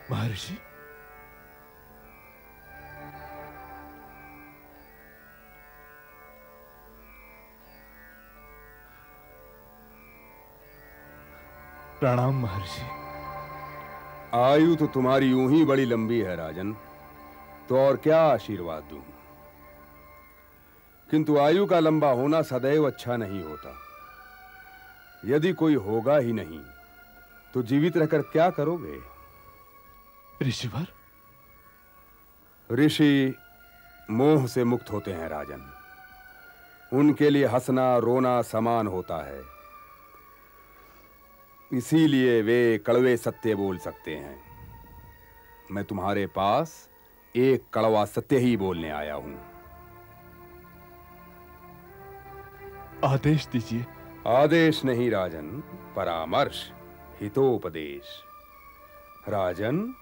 महर्षि, प्रणाम महर्षि। आयु तो तुम्हारी यूं ही बड़ी लंबी है राजन, तो और क्या आशीर्वाद दूं। किंतु आयु का लंबा होना सदैव अच्छा नहीं होता। यदि कोई होगा ही नहीं तो जीवित रहकर क्या करोगे? ऋषिवर, ऋषि मोह से मुक्त होते हैं राजन। उनके लिए हंसना रोना समान होता है, इसीलिए वे कड़वे सत्य बोल सकते हैं। मैं तुम्हारे पास एक कड़वा सत्य ही बोलने आया हूं। आदेश दीजिए। आदेश नहीं राजन, परामर्श, हितोपदेश। राजन,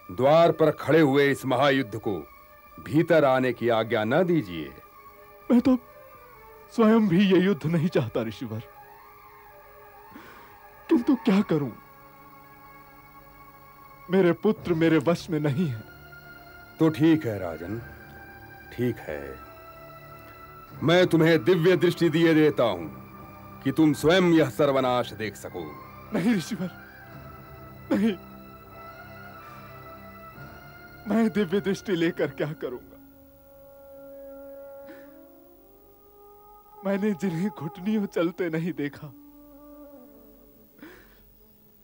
द्वार पर खड़े हुए इस महायुद्ध को भीतर आने की आज्ञा न दीजिए। मैं तो स्वयं भी ये युद्ध नहीं चाहता ऋषिवर, किंतु क्या करूं? मेरे पुत्र मेरे वश में नहीं है। तो ठीक है राजन, ठीक है। मैं तुम्हें दिव्य दृष्टि दिए देता हूं कि तुम स्वयं यह सर्वनाश देख सको। नहीं ऋषिवर, नहीं। मैं दिव्य दृष्टि लेकर क्या करूंगा? मैंने जिन्हें घुटनियों चलते नहीं देखा,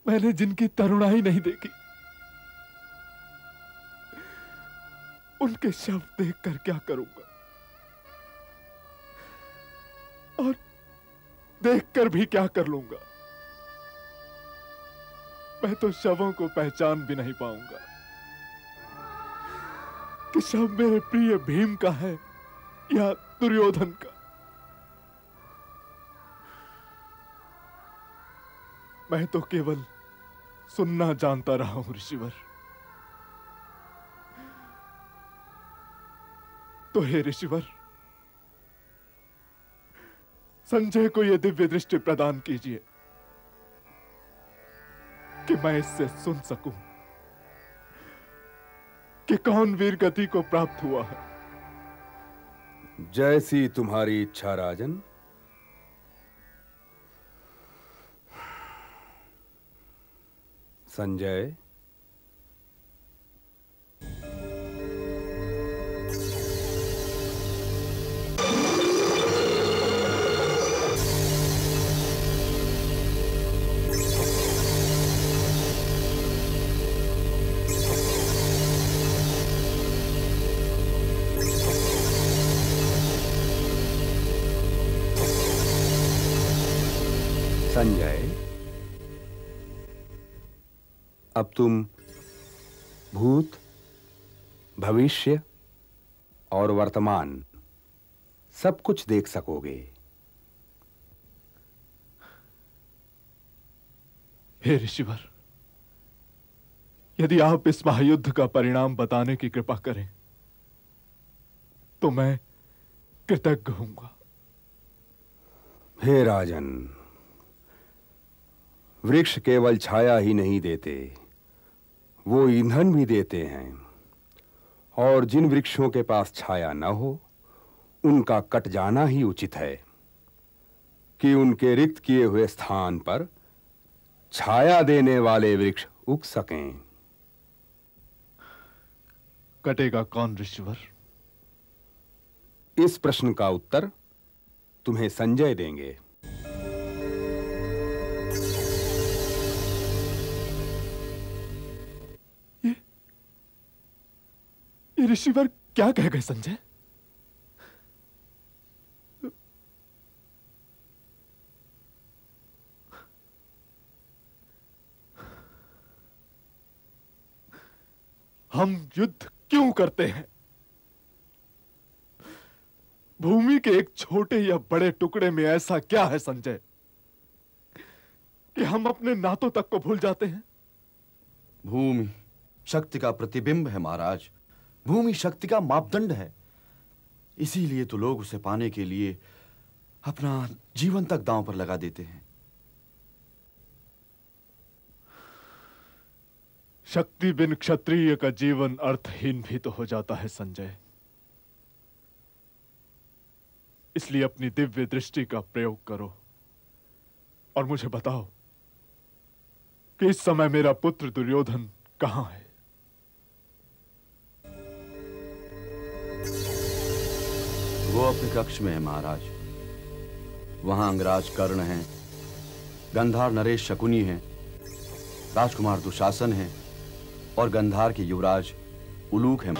मैंने जिनकी तरुणाई नहीं देखी, उनके शव देखकर क्या करूंगा? और देखकर भी क्या कर लूंगा? मैं तो शवों को पहचान भी नहीं पाऊंगा कि शव मेरे प्रिय भीम का है या दुर्योधन का। मैं तो केवल सुनना जानता रहा हूं ऋषिवर। तो हे ऋषिवर, संजय को यह दिव्य दृष्टि प्रदान कीजिए कि मैं इससे सुन सकूं कि कौन वीर गति को प्राप्त हुआ है। जैसी तुम्हारी इच्छा राजन। संजय, संजय, अब तुम भूत, भविष्य और वर्तमान सब कुछ देख सकोगे। हे ऋषिवर, यदि आप इस महायुद्ध का परिणाम बताने की कृपा करें तो मैं कृतज्ञ होऊंगा। हे राजन, वृक्ष केवल छाया ही नहीं देते, वो ईंधन भी देते हैं। और जिन वृक्षों के पास छाया न हो उनका कट जाना ही उचित है कि उनके रिक्त किए हुए स्थान पर छाया देने वाले वृक्ष उग सकें। कटेगा कौन ऋषिवर? इस प्रश्न का उत्तर तुम्हें संजय देंगे। ये ऋषिवर क्या कह गए संजय? हम युद्ध क्यों करते हैं? भूमि के एक छोटे या बड़े टुकड़े में ऐसा क्या है संजय कि हम अपने नातों तक को भूल जाते हैं? भूमि शक्ति का प्रतिबिंब है महाराज। भूमि शक्ति का मापदंड है। इसीलिए तो लोग उसे पाने के लिए अपना जीवन तक दांव पर लगा देते हैं। शक्ति बिन क्षत्रिय का जीवन अर्थहीन भी तो हो जाता है संजय। इसलिए अपनी दिव्य दृष्टि का प्रयोग करो और मुझे बताओ कि इस समय मेरा पुत्र दुर्योधन कहां है। वो अपने कक्ष में है महाराज। वहां अंगराज कर्ण हैं, गंधार नरेश शकुनी हैं, राजकुमार दुशासन हैं और गंधार के युवराज उलूक हैं।